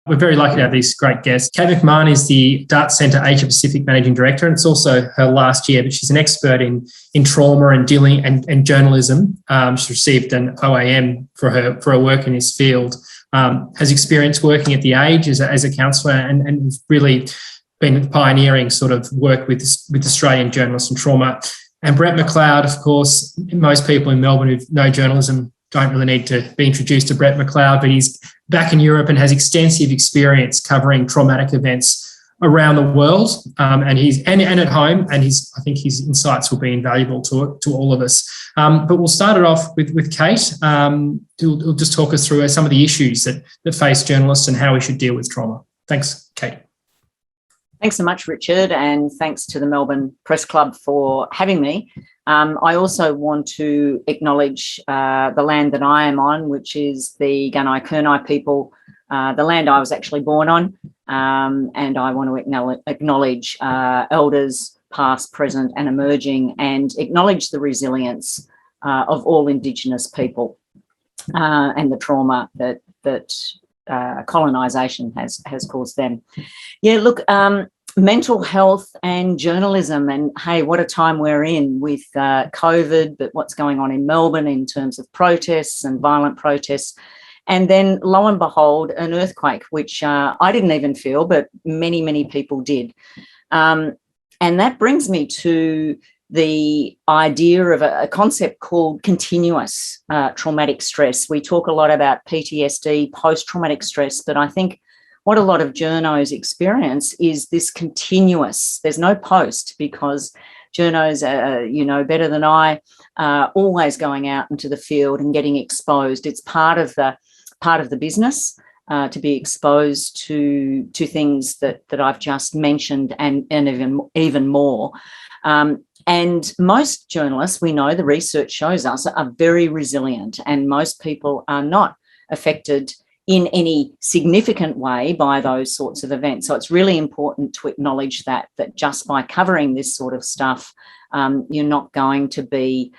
We're very lucky to have these great guests. Cait McMahon is the Dart Centre Asia Pacific Managing Director, and it's also her last year, but she's an expert in trauma and dealing and journalism. She's received an OAM for her work in this field, has experience working at The Age as a counsellor and really been pioneering sort of work with Australian journalists and trauma. And Brett Mcleod, of course, most people in Melbourne who know journalism don't really need to be introduced to Brett Mcleod, but he's back in Europe and has extensive experience covering traumatic events around the world, and at home. And I think his insights will be invaluable to all of us. But we'll start it off with Cait, who'll just talk us through some of the issues that face journalists and how we should deal with trauma. Thanks, Cait. Thanks so much, Richard, and thanks to the Melbourne Press Club for having me. I also want to acknowledge the land that I am on, which is the Gunai-Kurnai people, the land I was actually born on, and I want to acknowledge elders past, present and emerging, and acknowledge the resilience of all Indigenous people and the trauma that colonisation has caused them. Yeah, look, mental health and journalism, and hey, what a time we're in with COVID, but what's going on in Melbourne in terms of protests and violent protests. And then lo and behold, an earthquake, which I didn't even feel, but many, many people did. And that brings me to the idea of a concept called continuous traumatic stress. We talk a lot about PTSD, post-traumatic stress, but I think what a lot of journos experience is this continuous. There's no post, because journos, better than I, always going out into the field and getting exposed. It's part of the business to be exposed to things that I've just mentioned and even more. And most journalists, we know, the research shows us, are very resilient, and most people are not affected in any significant way by those sorts of events. So it's really important to acknowledge that just by covering this sort of stuff, you're not going to be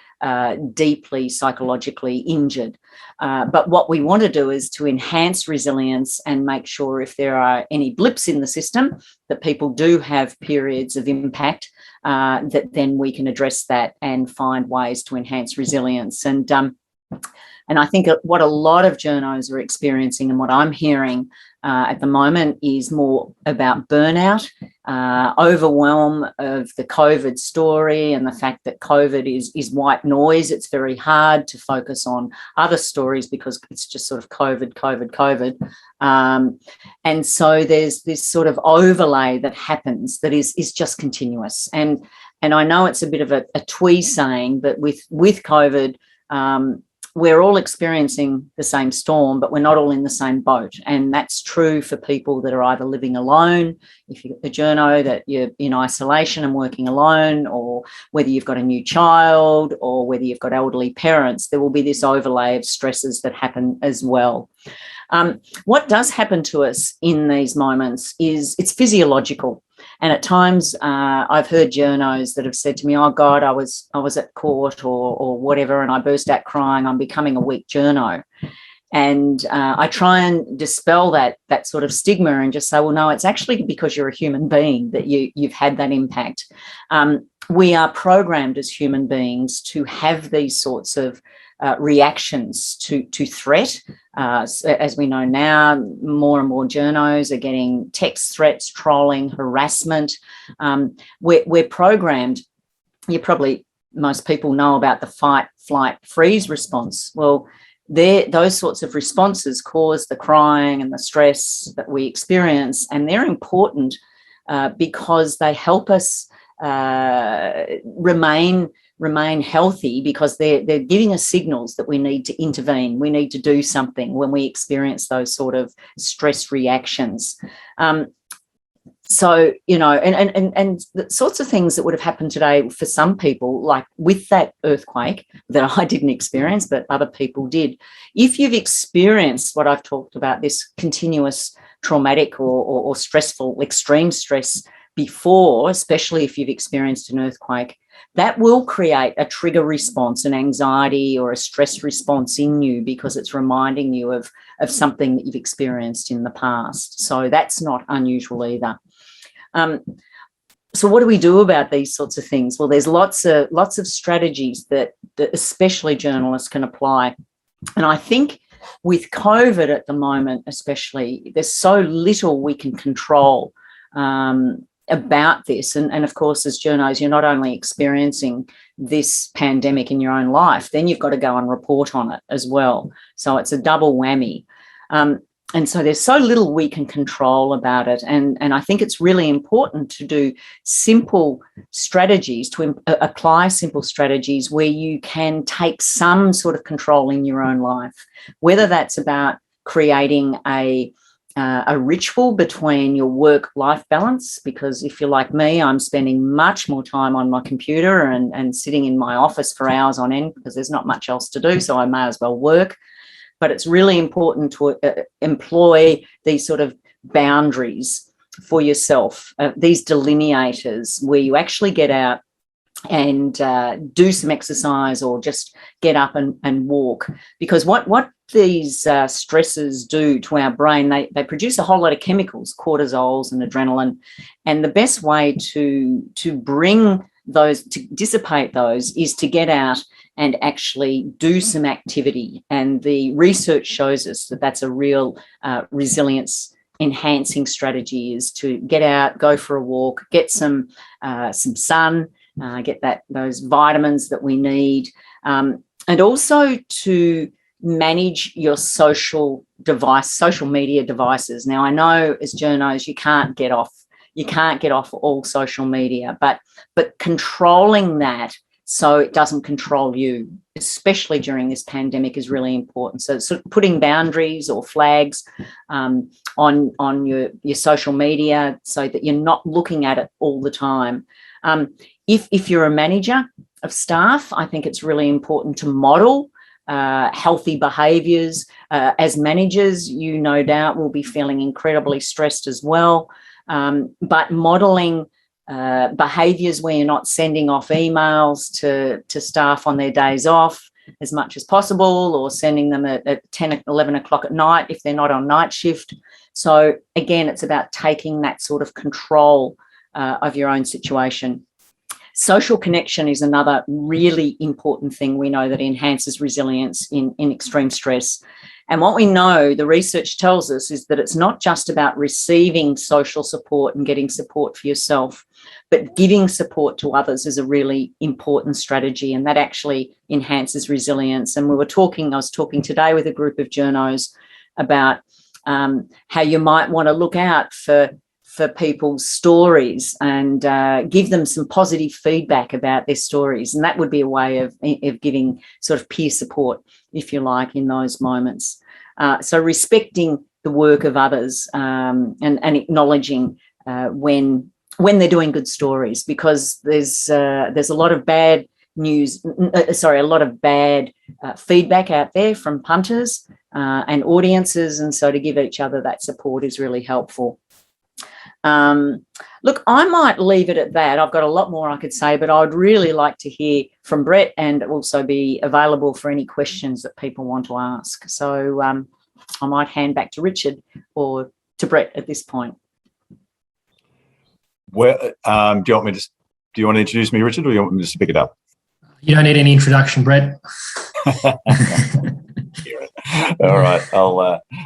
deeply psychologically injured. But what we want to do is to enhance resilience and make sure if there are any blips in the system, that people do have periods of impact, that then we can address that and find ways to enhance resilience. And I think what a lot of journos are experiencing, and what I'm hearing at the moment, is more about burnout, overwhelm of the COVID story, and the fact that COVID is white noise. It's very hard to focus on other stories because it's just sort of COVID. And so there's this sort of overlay that happens that is just continuous. And I know it's a bit of a twee saying, but with COVID, we're all experiencing the same storm, but we're not all in the same boat. And that's true for people that are either living alone, if you're a journo that you're in isolation and working alone, or whether you've got a new child, or whether you've got elderly parents, there will be this overlay of stresses that happen as well. What does happen to us in these moments is it's physiological. And at times I've heard journos that have said to me, oh God, I was at court or whatever, and I burst out crying, I'm becoming a weak journo. And I try and dispel that sort of stigma and just say, well, no, it's actually because you're a human being that you've had that impact. We are programmed as human beings to have these sorts of reactions to threat. As we know now, more and more journos are getting text threats, trolling, harassment. We're programmed. Most people know about the fight, flight, freeze response. Well, those sorts of responses cause the crying and the stress that we experience, and they're important because they help us remain healthy, because they're giving us signals that we need to intervene, we need to do something when we experience those sort of stress reactions. So, and the sorts of things that would have happened today for some people, like with that earthquake that I didn't experience, but other people did. If you've experienced what I've talked about, this continuous traumatic or stressful, extreme stress before, especially if you've experienced an earthquake, that will create a trigger response, an anxiety or a stress response in you, because it's reminding you of something that you've experienced in the past. So that's not unusual either. So what do we do about these sorts of things? Well, there's lots of strategies that especially journalists can apply. And I think with COVID at the moment, especially, there's so little we can control about this. And of course, as journos, you're not only experiencing this pandemic in your own life, then you've got to go and report on it as well. So it's a double whammy. And so there's so little we can control about it. And I think it's really important to do simple strategies, to apply simple strategies where you can take some sort of control in your own life, whether that's about creating a ritual between your work-life balance, because if you're like me, I'm spending much more time on my computer and sitting in my office for hours on end because there's not much else to do, so I may as well work. But it's really important to employ these sort of boundaries for yourself, these delineators where you actually get out and do some exercise or just get up and walk. Because what these stresses do to our brain, they produce a whole lot of chemicals, cortisols and adrenaline. And the best way to bring those, to dissipate those, is to get out and actually do some activity. And the research shows us that that's a real resilience enhancing strategy, is to get out, go for a walk, get some sun, get those vitamins that we need, and also to manage your social media devices. Now, I know as journos you can't get off all social media, but controlling that so it doesn't control you, especially during this pandemic, is really important. So sort of putting boundaries or flags on your social media so that you're not looking at it all the time. If you're a manager of staff, I think it's really important to model healthy behaviours. As managers, you no doubt will be feeling incredibly stressed as well, but modelling behaviours where you're not sending off emails to staff on their days off as much as possible, or sending them at 10, 11 o'clock at night if they're not on night shift. So again, it's about taking that sort of control of your own situation. Social connection is another really important thing we know that enhances resilience in extreme stress. And what we know, the research tells us, is that it's not just about receiving social support and getting support for yourself, but giving support to others is a really important strategy, and that actually enhances resilience. And I was talking today with a group of journos about how you might want to look out for people's stories and give them some positive feedback about their stories. And that would be a way of giving sort of peer support, if you like, in those moments. So respecting the work of others and acknowledging when they're doing good stories, because there's a lot of bad news, a lot of bad feedback out there from punters and audiences. And so to give each other that support is really helpful. Look, I might leave it at that. I've got a lot more I could say, but I would really like to hear from Brett and also be available for any questions that people want to ask. So I might hand back to Richard or to Brett at this point. Well, do you want to introduce me, Richard, or do you want me just to pick it up? You don't need any introduction, Brett. All right,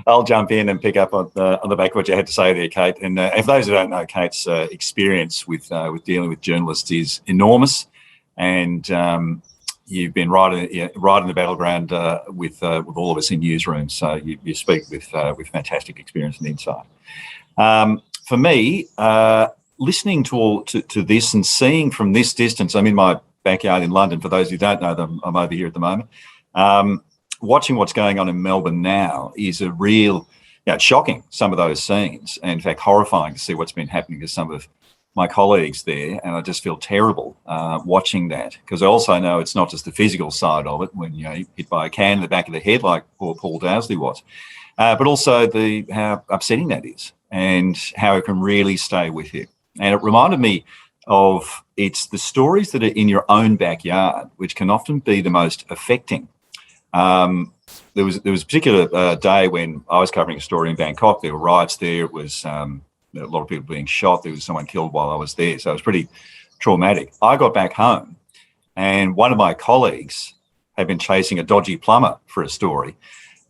I'll jump in and pick up on the back of what you had to say there, Cait. And if those who don't know, Cait's experience with dealing with journalists is enormous, and you've been right in the battleground with all of us in newsrooms. So you speak with fantastic experience and insight. For me, listening to this and seeing from this distance, I'm in my backyard in London. For those who don't know, I'm over here at the moment. Watching what's going on in Melbourne now is a real, it's shocking, some of those scenes, and in fact horrifying to see what's been happening to some of my colleagues there. And I just feel terrible watching that, because I also know it's not just the physical side of it when you're hit by a can in the back of the head like poor Paul Dowsley was, but also how upsetting that is and how it can really stay with you. And it reminded me it's the stories that are in your own backyard, which can often be the most affecting. There was a particular day when I was covering a story in Bangkok. There were riots there. It was a lot of people being shot. There was someone killed while I was there. So it was pretty traumatic. I got back home and one of my colleagues had been chasing a dodgy plumber for a story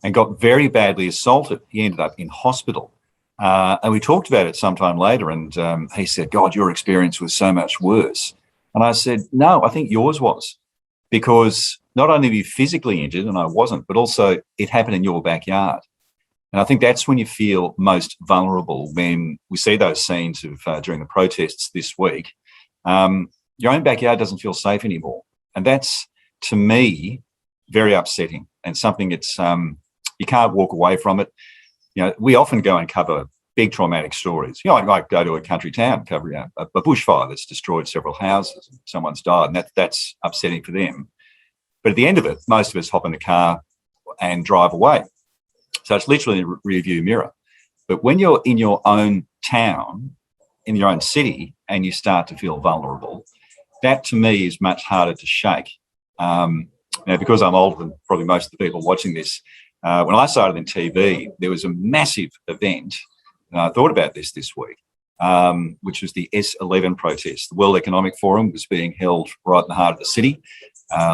and got very badly assaulted. He ended up in hospital. And we talked about it sometime later, and he said, God, your experience was so much worse. And I said, no, I think yours was, because not only were you physically injured, and I wasn't, but also it happened in your backyard. And I think that's when you feel most vulnerable, when we see those scenes of during the protests this week. Your own backyard doesn't feel safe anymore. And that's, to me, very upsetting and something that's you can't walk away from it. You know, we often go and cover big traumatic stories. You know, I might go to a country town, cover a bushfire that's destroyed several houses, and someone's died, and that's upsetting for them. But at the end of it, most of us hop in the car and drive away. So it's literally a rearview mirror. But when you're in your own town, in your own city, and you start to feel vulnerable, that to me is much harder to shake. Now, because I'm older than probably most of the people watching this, when I started in TV, there was a massive event, and I thought about this week, which was the S11 protest. The World Economic Forum was being held right in the heart of the city.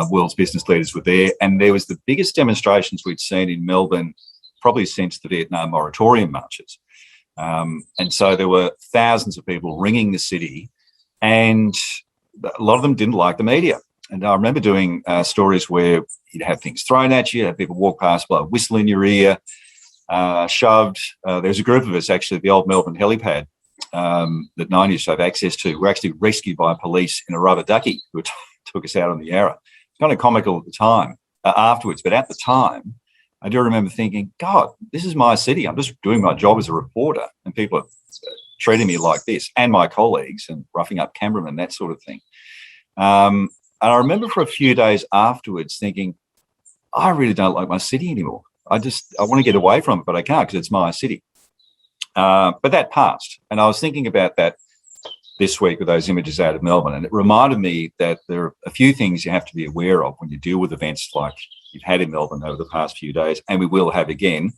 World's business leaders were there, and there was the biggest demonstrations we'd seen in Melbourne probably since the Vietnam moratorium marches. And so there were thousands of people ringing the city, and a lot of them didn't like the media. And I remember doing stories where you'd have things thrown at you, have people walk past, blow a whistle in your ear, shoved. There was a group of us actually at the old Melbourne helipad that Nine used to have access to. We were actually rescued by police in a rubber ducky who took us out on the Yarra. It's kind of comical at the time, afterwards, but at the time, I do remember thinking, God, this is my city. I'm just doing my job as a reporter, and people are treating me like this, and my colleagues, and roughing up cameramen, that sort of thing. And I remember for a few days afterwards thinking, I really don't like my city anymore. I want to get away from it, but I can't because it's my city. But that passed. And I was thinking about that this week with those images out of Melbourne. And it reminded me that there are a few things you have to be aware of when you deal with events like you've had in Melbourne over the past few days, and we will have again,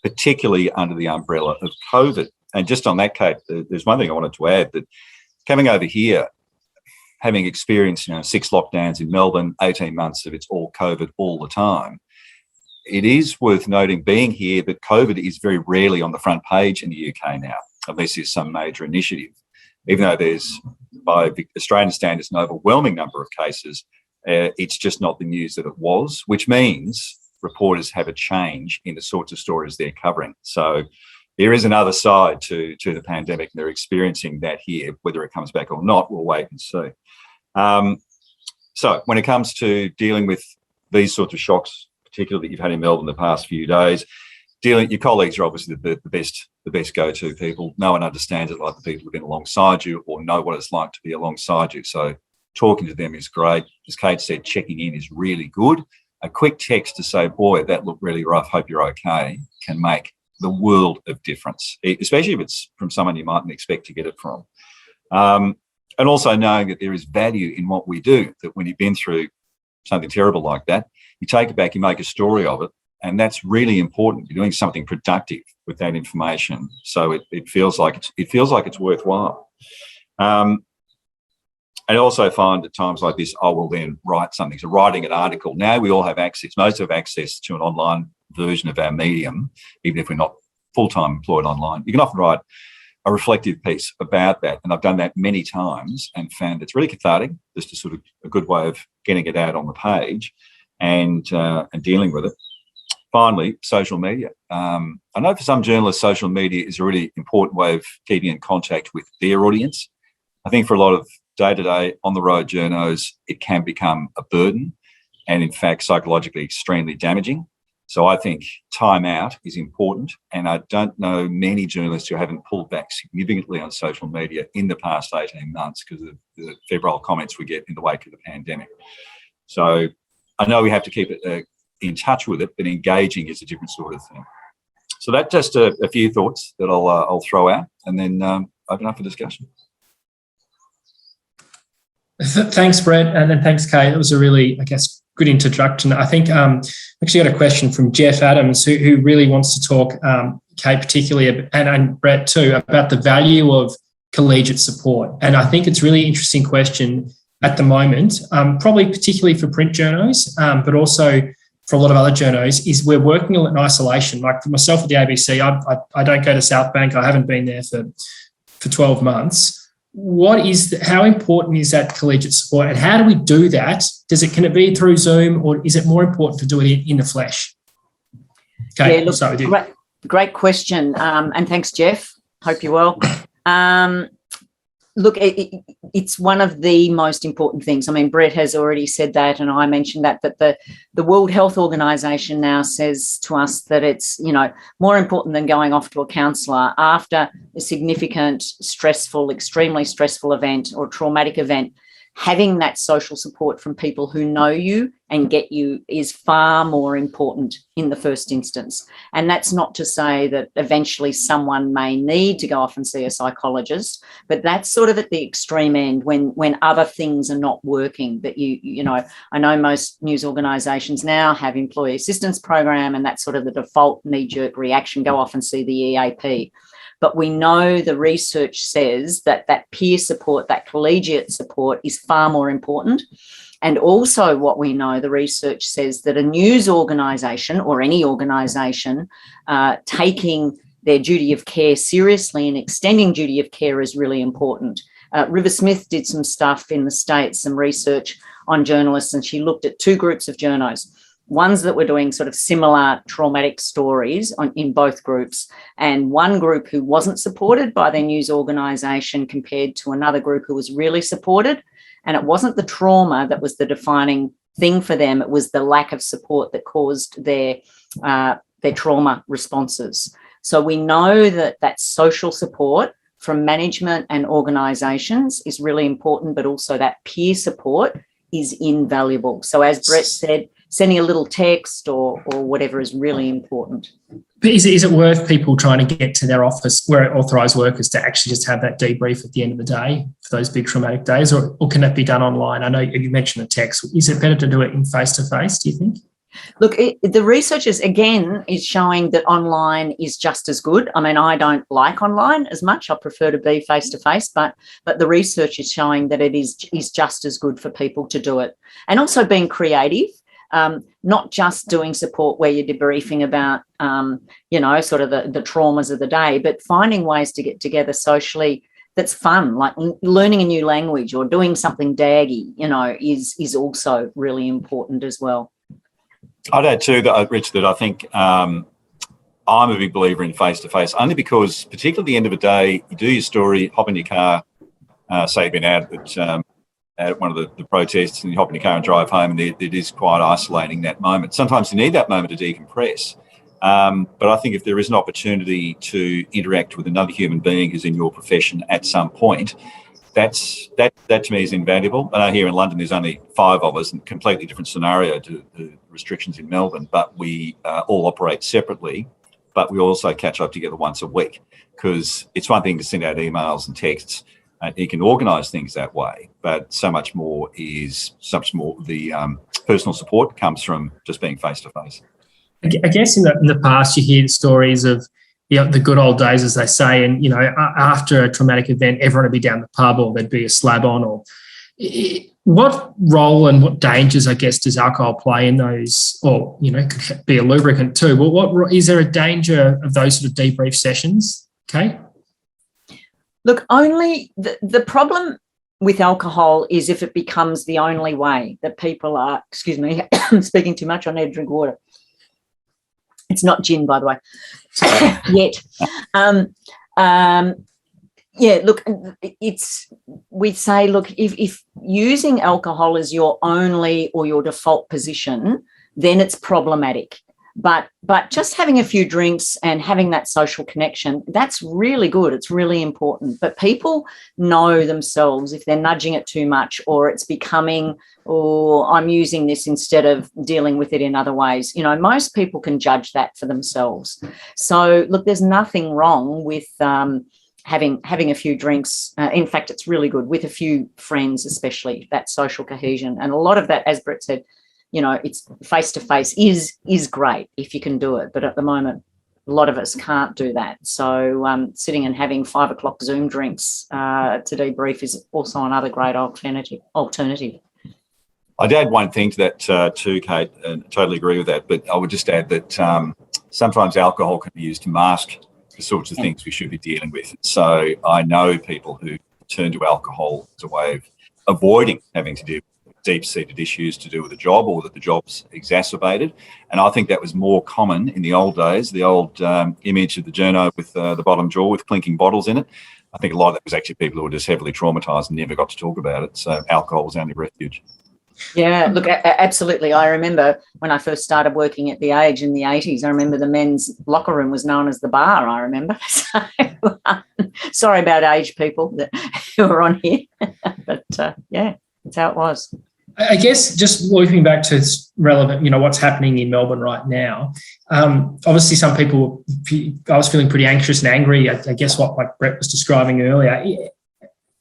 particularly under the umbrella of COVID. And just on that, Cait, there's one thing I wanted to add, that coming over here, having experienced 6 lockdowns in Melbourne, 18 months of it's all COVID all the time, it is worth noting, being here, that COVID is very rarely on the front page in the UK now, unless there's some major initiative. Even though there's, by Australian standards, an overwhelming number of cases, it's just not the news that it was, which means reporters have a change in the sorts of stories they're covering. So there is another side to the pandemic, and they're experiencing that here. Whether it comes back or not, we'll wait and see. So when it comes to dealing with these sorts of shocks, particularly that you've had in Melbourne the past few days, your colleagues are obviously the best go-to people. No one understands it like the people who've been alongside you or know what it's like to be alongside you. So talking to them is great. As Cait said, checking in is really good. A quick text to say, boy, that looked really rough, hope you're okay, can make the world of difference, especially if it's from someone you mightn't expect to get it from. And also knowing that there is value in what we do, that when you've been through something terrible like that, you take it back, you make a story of it, and that's really important. You're doing something productive with that information, so it feels like it's worthwhile. And I also find at times like this, I will then write something. So writing an article, now we all have access, most have access to an online version of our medium, even if we're not full-time employed online. You can often write a reflective piece about that, and I've done that many times and found it's really cathartic, just a sort of a good way of getting it out on the page and dealing with it. Finally, social media. I know for some journalists, social media is a really important way of keeping in contact with their audience. I think for a lot of day-to-day on-the-road journos, it can become a burden and, in fact, psychologically extremely damaging. So I think time out is important, and I don't know many journalists who haven't pulled back significantly on social media in the past 18 months because of the febrile comments we get in the wake of the pandemic. So I know we have to keep it in touch with it, but engaging is a different sort of thing. So that's just a few thoughts that I'll throw out and then open up for discussion. Thanks, Brett, and then thanks, Cait. It was a really, I guess, good introduction. I think actually got a question from Jeff Adams who really wants to talk, Cait particularly, and Brett too, about the value of collegiate support. And I think it's a really interesting question at the moment, probably particularly for print journos, but also for a lot of other journos, is we're working in isolation. Like for myself at the ABC, I don't go to South Bank. I haven't been there for 12 months. How important is that collegiate support, and how do we do that? Can it be through Zoom, or is it more important to do it in the flesh? Okay, yeah, look, start with you. Great question, and thanks, Jeff. Hope you're well. Look, it's one of the most important things. I mean, Brett has already said that, and I mentioned that the World Health Organization now says to us that it's, more important than going off to a counsellor after a significant, stressful, extremely stressful event or traumatic event. Having that social support from people who know you and get you is far more important in the first instance. And that's not to say that eventually someone may need to go off and see a psychologist, but that's sort of at the extreme end when other things are not working. That I know most news organisations now have employee assistance program, and that's sort of the default knee-jerk reaction, go off and see the EAP. But we know the research says that peer support, that collegiate support is far more important. And also what we know, the research says that a news organisation or any organisation taking their duty of care seriously and extending duty of care is really important. River Smith did some stuff in the States, some research on journalists, and she looked at two groups of journos. Ones that were doing sort of similar traumatic stories in both groups, and one group who wasn't supported by their news organisation compared to another group who was really supported. And it wasn't the trauma that was the defining thing for them, it was the lack of support that caused their trauma responses. So we know that social support from management and organisations is really important, but also that peer support is invaluable. So as Brett said, sending a little text or whatever is really important. But is it worth people trying to get to their office where authorised workers to actually just have that debrief at the end of the day for those big traumatic days, or can that be done online? I know you mentioned a text. Is it better to do it in face-to-face, do you think? Look, the research is showing that online is just as good. I mean, I don't like online as much. I prefer to be face-to-face, but the research is showing that it is just as good for people to do it. And also being creative. Not just doing support where you're debriefing about, sort of the traumas of the day, but finding ways to get together socially that's fun, like learning a new language or doing something daggy, is also really important as well. I'd add too, Rich, that I think I'm a big believer in face-to-face, only because particularly at the end of the day, you do your story, hop in your car, say you've been out at one of the protests, and you hop in your car and drive home, and it is quite isolating, that moment. Sometimes you need that moment to decompress. But I think if there is an opportunity to interact with another human being who's in your profession at some point, that to me is invaluable. I know here in London there's only 5 of us, and completely different scenario to the restrictions in Melbourne, but we all operate separately, but we also catch up together once a week, because it's one thing to send out emails and texts. You can organise things that way, but so much more the personal support comes from just being face-to-face. I guess in the past you hear the stories of the good old days, as they say, and after a traumatic event, everyone would be down the pub, or there'd be a slab on. Or what role and what dangers, I guess, does alcohol play in those? Or could be a lubricant too. But what is there a danger of those sort of debrief sessions? Okay. Look, only the problem with alcohol is if it becomes the only way that people are, excuse me, I'm speaking too much, I need to drink water. It's not gin, by the way, yet. Look, we say, look, if using alcohol as your only or your default position, then it's problematic. But just having a few drinks and having that social connection, that's really good. It's really important. But people know themselves if they're nudging it too much, or it's becoming, I'm using this instead of dealing with it in other ways. Most people can judge that for themselves. So, look, there's nothing wrong with having a few drinks. In fact, it's really good with a few friends, especially that social cohesion. And a lot of that, as Brett said, it's face-to-face is great if you can do it. But at the moment, a lot of us can't do that. So sitting and having 5 o'clock Zoom drinks to debrief is also another great alternative. I'd add one thing to that too, Cait, and I totally agree with that. But I would just add that sometimes alcohol can be used to mask the sorts of things we should be dealing with. So I know people who turn to alcohol as a way of avoiding having to deal with deep-seated issues to do with the job, or that the job's exacerbated. And I think that was more common in the old days, the old image of the journo with the bottom jaw with clinking bottles in it. I think a lot of that was actually people who were just heavily traumatised and never got to talk about it. So alcohol was only refuge. Yeah, look, absolutely. I remember when I first started working at The Age in the 80s, I remember the men's locker room was known as the bar, I remember. So, sorry about age people who are on here. But, yeah, that's how it was. I guess just looking back to relevant, what's happening in Melbourne right now, obviously some people, I was feeling pretty anxious and angry, I guess what like Brett was describing earlier.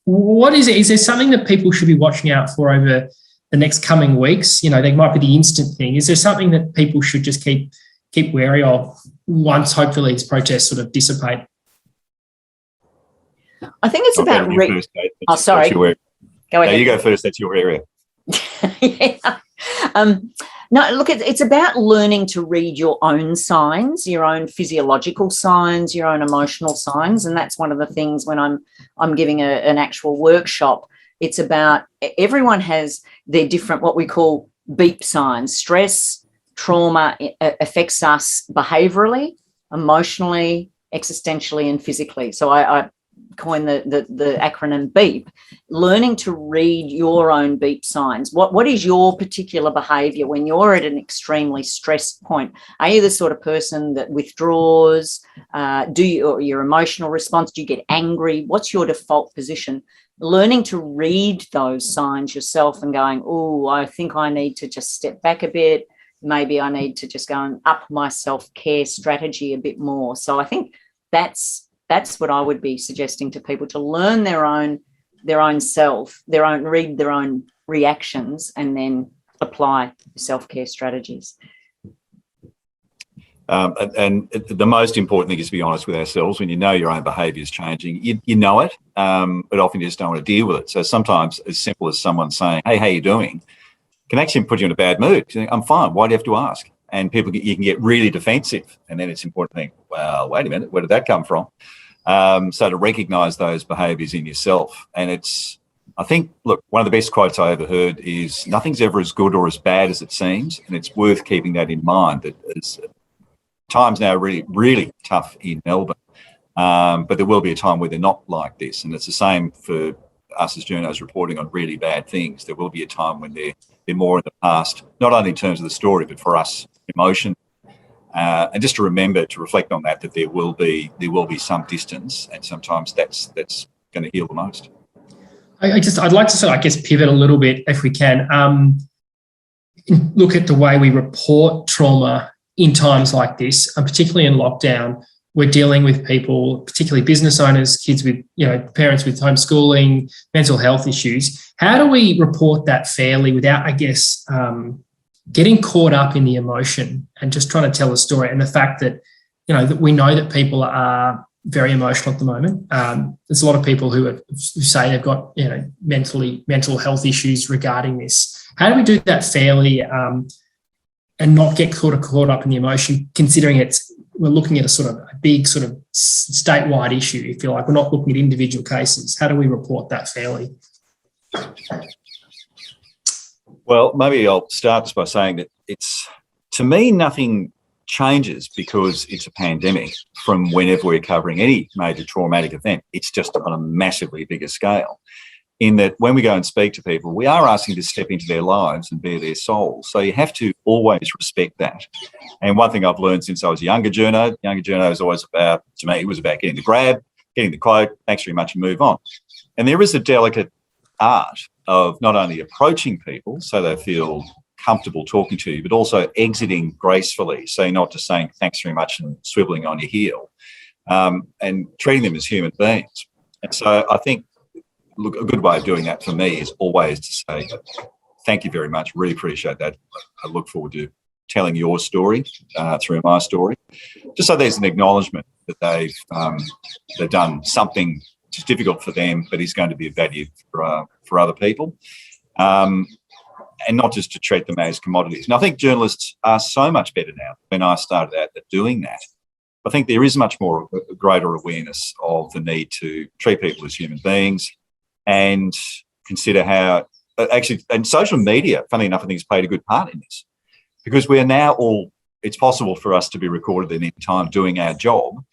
What is it? Is there something that people should be watching out for over the next coming weeks? There might be the instant thing. Is there something that people should just keep wary of once hopefully these protests sort of dissipate? I think it's about... sorry. Go ahead. No, you go first. That's your area. Yeah. No, look, it's about learning to read your own signs, your own physiological signs, your own emotional signs. And that's one of the things when I'm giving an actual workshop. It's about everyone has their different, what we call beep signs. Stress, trauma affects us behaviourally, emotionally, existentially, and physically. So I coined the acronym BEEP. Learning to read your own beep signs. What is your particular behaviour when you're at an extremely stressed point? Are you the sort of person that withdraws? Or your emotional response? Do you get angry? What's your default position? Learning to read those signs yourself and going, oh, I think I need to just step back a bit. Maybe I need to just go and up my self-care strategy a bit more. So I think that's what I would be suggesting to people, to learn their own self, read their own reactions, and then apply self-care strategies. And the most important thing is to be honest with ourselves. When you know your own behaviour is changing, you know it, but often you just don't want to deal with it. So sometimes as simple as someone saying, hey, how you doing, can actually put you in a bad mood. You think, I'm fine. Why do you have to ask? And you can get really defensive. And then it's important to think, well, wait a minute, where did that come from? So to recognise those behaviours in yourself. And I think, look, one of the best quotes I ever heard is, nothing's ever as good or as bad as it seems. And it's worth keeping that in mind, that it's times now are really, really tough in Melbourne, but there will be a time where they're not like this. And it's the same for us as journos reporting on really bad things. There will be a time when they're more in the past, not only in terms of the story, but for us, emotion. And just to remember to reflect on that there will be some distance, and sometimes that's going to heal the most. I'd like to sort of, I guess, pivot a little bit if we can. Look at the way we report trauma in times like this, and particularly in lockdown. We're dealing with people, particularly business owners, kids with, parents with homeschooling, mental health issues. How do we report that fairly without, I guess, getting caught up in the emotion and just trying to tell a story? And the fact that, that we know that people are very emotional at the moment. There's a lot of people who say they've got, mental health issues regarding this. How do we do that fairly and not get caught up in the emotion, considering we're looking at a sort of a big sort of statewide issue, if you like. We're not looking at individual cases. How do we report that fairly? Well, maybe I'll start just by saying that to me, nothing changes because it's a pandemic from whenever we're covering any major traumatic event. It's just on a massively bigger scale, in that when we go and speak to people, we are asking to step into their lives and bare their souls. So you have to always respect that. And one thing I've learned since I was a younger journo is always about, to me, it was about getting the grab, getting the quote, thanks very much, and move on. And there is a delicate art of not only approaching people so they feel comfortable talking to you, but also exiting gracefully. So you're not just saying thanks very much and swiveling on your heel. and treating them as human beings. And so I think, look, a good way of doing that for me is always to say, thank you very much, really appreciate that. I look forward to telling your story through my story, just so there's an acknowledgement that they've done something which is difficult for them, but is going to be of value for other people, and not just to treat them as commodities. And I think journalists are so much better now than I started out at doing that. I think there is much more a greater awareness of the need to treat people as human beings and consider how actually, and social media, funnily enough, I think has played a good part in this, because we are now all, it's possible for us to be recorded at any time doing our job,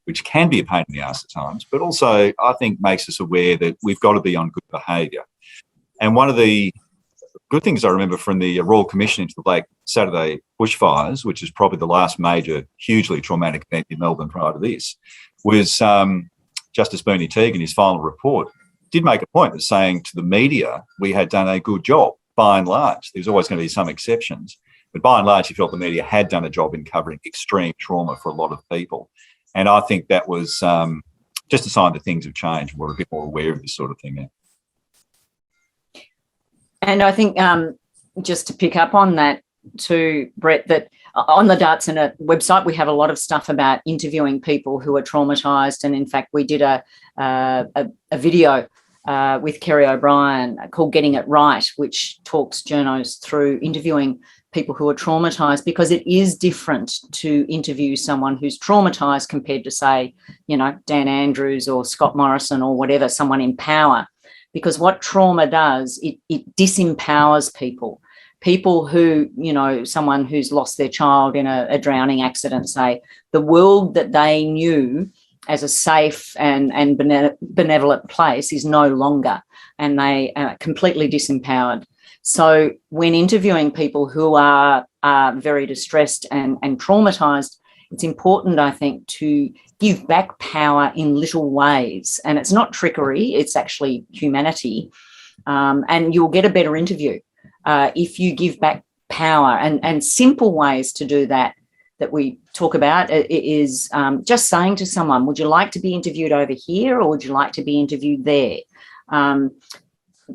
which can be a pain in the arse at times, but also I think makes us aware that we've got to be on good behaviour. And one of the good things I remember from the Royal Commission into the Black Saturday bushfires, which is probably the last major, hugely traumatic event in Melbourne prior to this, was Justice Bernie Teague in his final report did make a point of saying to the media we had done a good job by and large. There's always going to be some exceptions, but by and large he felt the media had done a job in covering extreme trauma for a lot of people. And I think that was just a sign that things have changed. We're a bit more aware of this sort of thing now. And I think just to pick up on that too, Brett, that on the Dart Centre website, we have a lot of stuff about interviewing people who are traumatised. And in fact, we did a video with Kerry O'Brien called Getting It Right, which talks journos through interviewing people who are traumatised, because it is different to interview someone who's traumatised compared to, say, Dan Andrews or Scott Morrison or whatever, someone in power. Because what trauma does, it disempowers people. People who, someone who's lost their child in a drowning accident, say, the world that they knew as a safe and benevolent place is no longer, and they are completely disempowered. So when interviewing people who are very distressed and traumatised, it's important, I think, to give back power in little ways. And it's not trickery, it's actually humanity. And you'll get a better interview if you give back power. And simple ways to do that we talk about is just saying to someone, would you like to be interviewed over here or would you like to be interviewed there?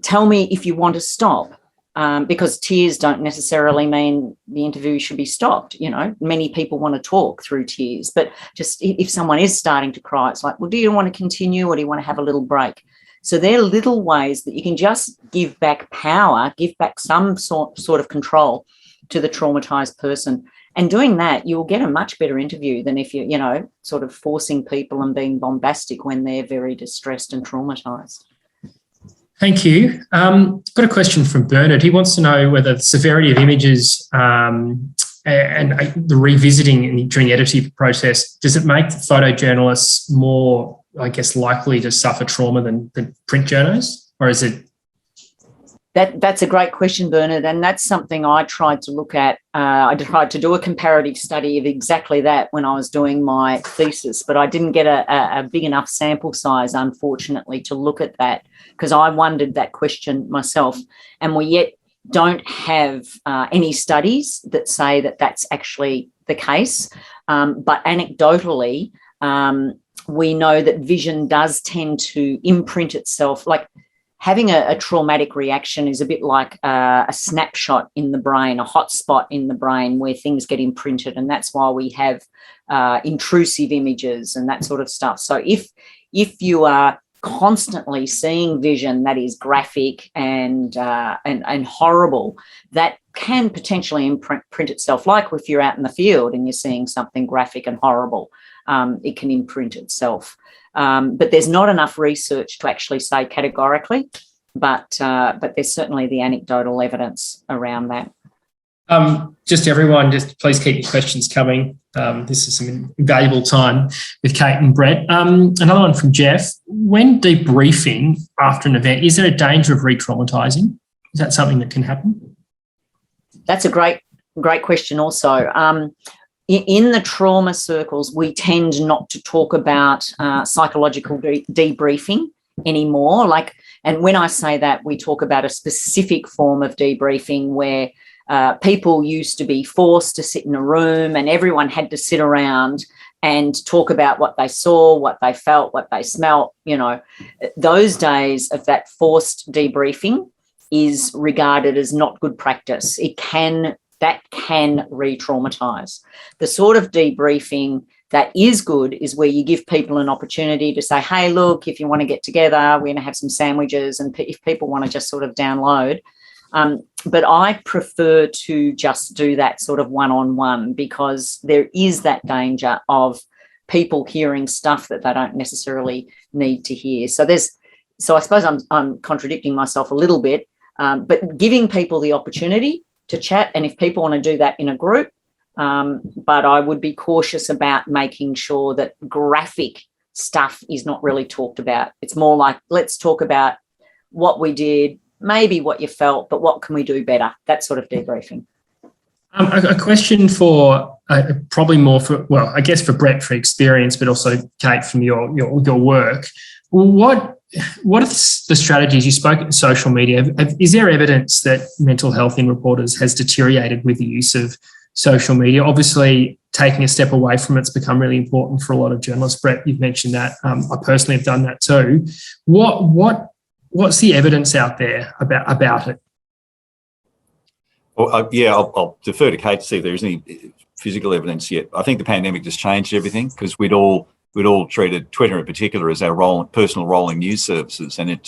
Tell me if you want to stop. Because tears don't necessarily mean the interview should be stopped. Many people want to talk through tears, but just if someone is starting to cry, it's like, well, do you want to continue or do you want to have a little break? So there are little ways that you can just give back power, give back some sort of control to the traumatised person. And doing that, you'll get a much better interview than if you're, sort of forcing people and being bombastic when they're very distressed and traumatised. Thank you. Got a question from Bernard. He wants to know whether the severity of images and the revisiting during the editing process, does it make photojournalists more, likely to suffer trauma than print journalists, or is it? That's a great question, Bernard, and that's something I tried to look at. I tried to do a comparative study of exactly that when I was doing my thesis, but I didn't get a big enough sample size, unfortunately, to look at that, because I wondered that question myself. And we yet don't have any studies that say that that's actually the case. But anecdotally, we know that vision does tend to imprint itself. Like, having a traumatic reaction is a bit like a snapshot in the brain, a hot spot in the brain where things get imprinted, and that's why we have intrusive images and that sort of stuff. So if you are constantly seeing vision that is graphic and horrible, that can potentially imprint itself. Like if you're out in the field and you're seeing something graphic and horrible, it can imprint itself. But there's not enough research to actually say categorically, but there's certainly the anecdotal evidence around that. Just everyone, just please keep your questions coming. This is some invaluable time with Cait and Brett. Another one from Jeff. When debriefing after an event, is there a danger of re-traumatising? Is that something that can happen? That's a great question also. In the trauma circles, we tend not to talk about psychological debriefing anymore. And when I say that, we talk about a specific form of debriefing where people used to be forced to sit in a room and everyone had to sit around and talk about what they saw, what they felt, what they smelt. You know, those days of that forced debriefing is regarded as not good practice. That can re-traumatise. The sort of debriefing that is good is where you give people an opportunity to say, hey, look, if you want to get together, we're going to have some sandwiches, and if people want to just sort of download. But I prefer to just do that sort of one-on-one, because there is that danger of people hearing stuff that they don't necessarily need to hear. So I suppose I'm contradicting myself a little bit, but giving people the opportunity to chat, and if people want to do that in a group, but I would be cautious about making sure that graphic stuff is not really talked about. It's more like, let's talk about what we did, maybe what you felt, but what can we do better? That sort of debriefing. A question for probably more for, well, I guess for Brett for experience, but also Cait from your work. What are the strategies? You spoke at social media. Is there evidence that mental health in reporters has deteriorated with the use of social media? Obviously, taking a step away from it's become really important for a lot of journalists. Brett, you've mentioned that. I personally have done that too. What's the evidence out there about it? Well, I'll defer to Cait to see if there's any physical evidence yet. I think the pandemic just changed everything, because we'd all treated Twitter in particular as our personal rolling news services, and it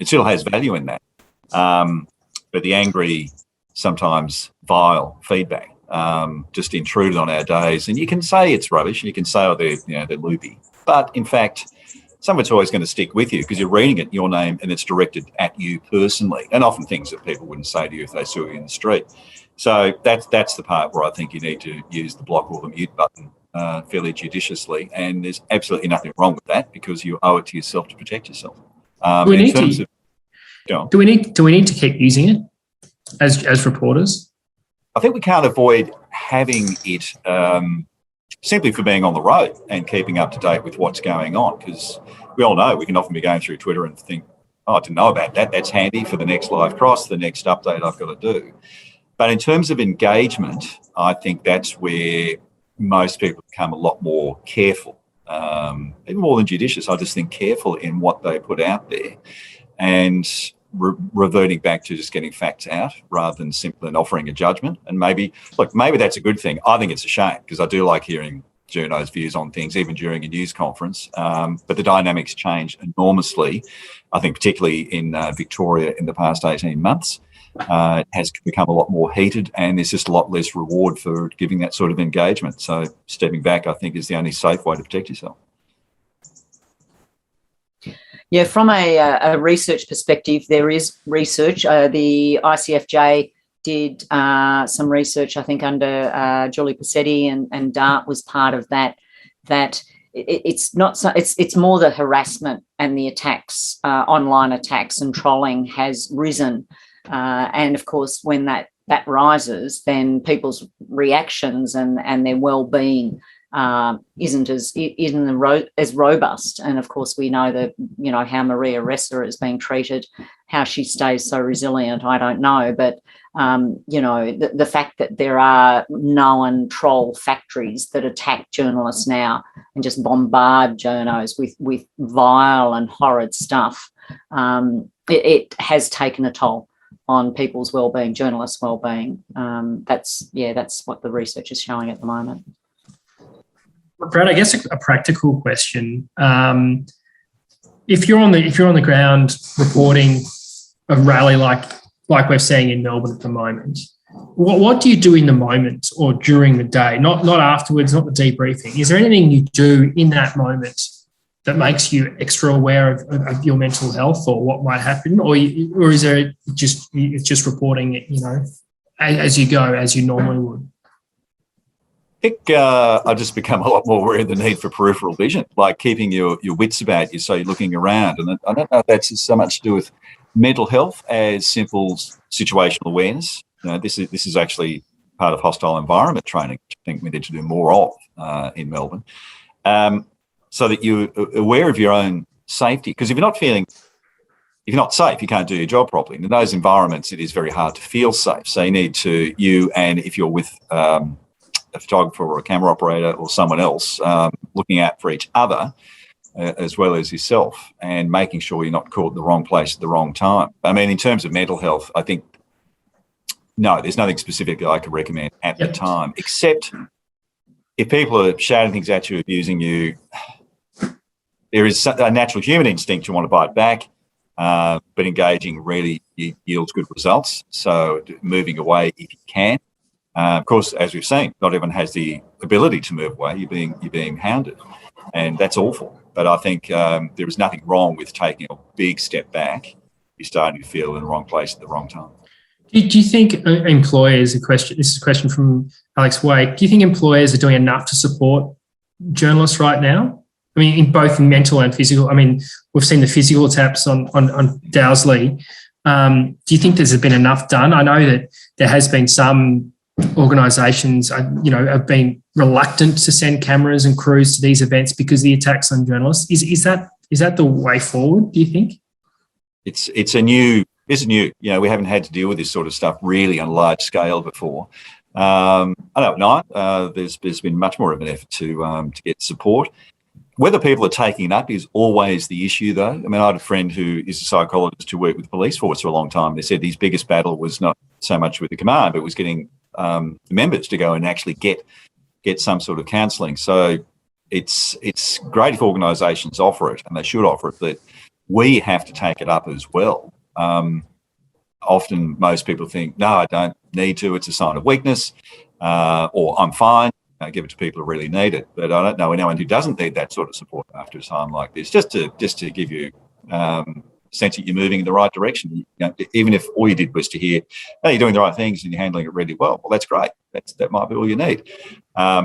still has value in that. But the angry, sometimes vile feedback just intruded on our days, and you can say it's rubbish, and you can say they're loopy, but in fact, some of it's always going to stick with you because you're reading it in your name and it's directed at you personally, and often things that people wouldn't say to you if they saw you in the street. So that's the part where I think you need to use the block or the mute button fairly judiciously, and there's absolutely nothing wrong with that because you owe it to yourself to protect yourself. Do we need to keep using it as reporters? I think we can't avoid having it simply for being on the road and keeping up to date with what's going on, because we all know we can often be going through Twitter and think, oh, I didn't know about that. That's handy for the next live cross, the next update I've got to do. But in terms of engagement, I think that's where most people become a lot more careful, even more than judicious. I just think careful in what they put out there, and reverting back to just getting facts out rather than simply offering a judgment. And maybe that's a good thing. I think it's a shame because I do like hearing journos' views on things, even during a news conference. But the dynamics changed enormously, I think, particularly in Victoria in the past 18 months. It has become a lot more heated, and there's just a lot less reward for giving that sort of engagement. So stepping back, I think, is the only safe way to protect yourself. Yeah, from a research perspective, there is research. The ICFJ did some research, I think, under Julie Passetti, and DART was part of that. That it's not so. It's more the harassment and the attacks, online attacks and trolling has risen, and of course, when that rises, then people's reactions and their well-being isn't as robust. And of course, we know that, how Maria Ressa is being treated, how she stays so resilient, I don't know. But, the fact that there are known troll factories that attack journalists now and just bombard journos with vile and horrid stuff, it has taken a toll on people's well-being, journalists' well-being. That's what the research is showing at the moment. Brad, I guess a practical question. If you're on the ground reporting a rally like we're seeing in Melbourne at the moment, what do you do in the moment or during the day? Not afterwards, not the debriefing. Is there anything you do in that moment that makes you extra aware of your mental health or what might happen, or is there just reporting it, as you go, as you normally would? I think I've just become a lot more aware of the need for peripheral vision, like keeping your wits about you so you're looking around. And I don't know if that's so much to do with mental health as simple situational awareness. This is actually part of hostile environment training, which I think we need to do more of in Melbourne, so that you're aware of your own safety. Because if you're not safe, you can't do your job properly. And in those environments, it is very hard to feel safe. So you need to, and if you're with a photographer or a camera operator or someone else looking out for each other as well as yourself, and making sure you're not caught in the wrong place at the wrong time. I mean, in terms of mental health, I think, no, there's nothing specific I could recommend at the time, except if people are shouting things at you, abusing you, there is a natural human instinct to want to bite back, but engaging really yields good results. So moving away if you can. Of course, as we've seen, not everyone has the ability to move away. You're being hounded, and that's awful. But I think there is nothing wrong with taking a big step back if you're starting to feel in the wrong place at the wrong time. Do you think employers, this is a question from Alex Wake, do you think employers are doing enough to support journalists right now? I mean, in both mental and physical. I mean, we've seen the physical attacks on Dowsley. Do you think there's been enough done? I know that there has been some organisations, have been reluctant to send cameras and crews to these events because of the attacks on journalists. Is that the way forward, do you think? It's new. We haven't had to deal with this sort of stuff really on a large scale before. I don't know. There's been much more of an effort to get support. Whether people are taking it up is always the issue, though. I mean, I had a friend who is a psychologist who worked with the police force for a long time. They said his biggest battle was not so much with the command, but was getting the members to go and actually get some sort of counselling. So it's great if organisations offer it, and they should offer it, but we have to take it up as well. Often most people think, no, I don't need to, it's a sign of weakness, or I'm fine. I give it to people who really need it. But I don't know anyone who doesn't need that sort of support after a time like this, just to give you a sense that you're moving in the right direction. Even if all you did was to hear, hey, you're doing the right things and you're handling it really well, that's great. That might be all you need. But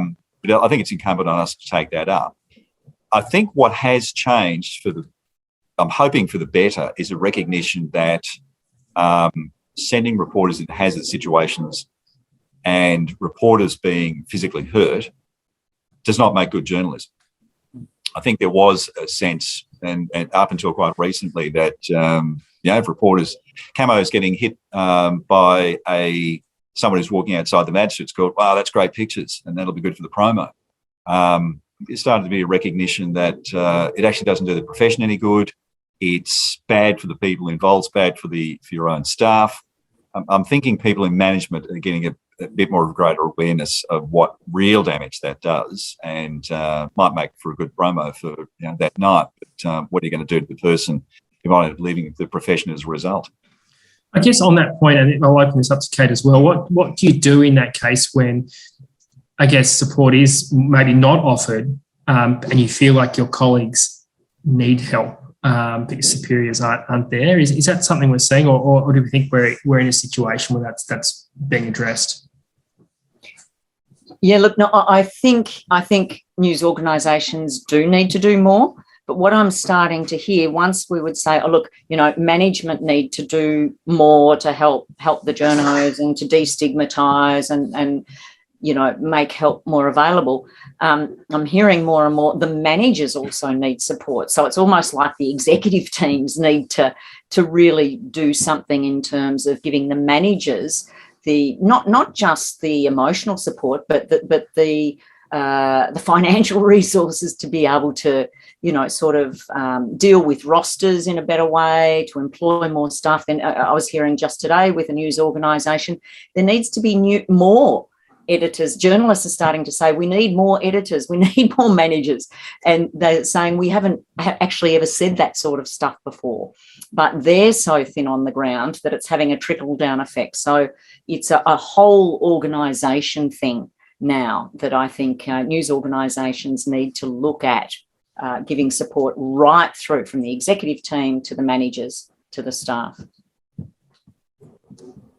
I think it's incumbent on us to take that up. I think what has changed I'm hoping for the better, is a recognition that sending reporters into hazard situations and reporters being physically hurt does not make good journalism. I think there was a sense, and up until quite recently, that if reporters, Camo's getting hit by someone who's walking outside the magistrate's court, wow, that's great pictures, and that'll be good for the promo. It started to be a recognition that it actually doesn't do the profession any good. It's bad for the people involved, it's bad for your own staff. I'm thinking people in management are getting a bit more of a greater awareness of what real damage that does, and might make for a good promo for that night. But what are you going to do to the person who might end up leaving the profession as a result? I guess on that point, and I'll open this up to Cait as well, what do you do in that case when, I guess, support is maybe not offered and you feel like your colleagues need help? But your superiors aren't there. Is that something we're seeing, or do we think we're in a situation where that's being addressed? Yeah, look, no, I think news organisations do need to do more. But what I'm starting to hear, once we would say, oh, look, management need to do more to help the journos and to destigmatise and make help more available. I'm hearing more and more the managers also need support. So it's almost like the executive teams need to really do something in terms of giving the managers the not just the emotional support, but the financial resources to be able to deal with rosters in a better way, to employ more staff. And I was hearing just today with a news organisation, there needs to be more editors. Journalists are starting to say, we need more editors, we need more managers. And they're saying we haven't actually ever said that sort of stuff before. But they're so thin on the ground that it's having a trickle-down effect. So it's a whole organisation thing now that I think news organisations need to look at, giving support right through from the executive team to the managers to the staff.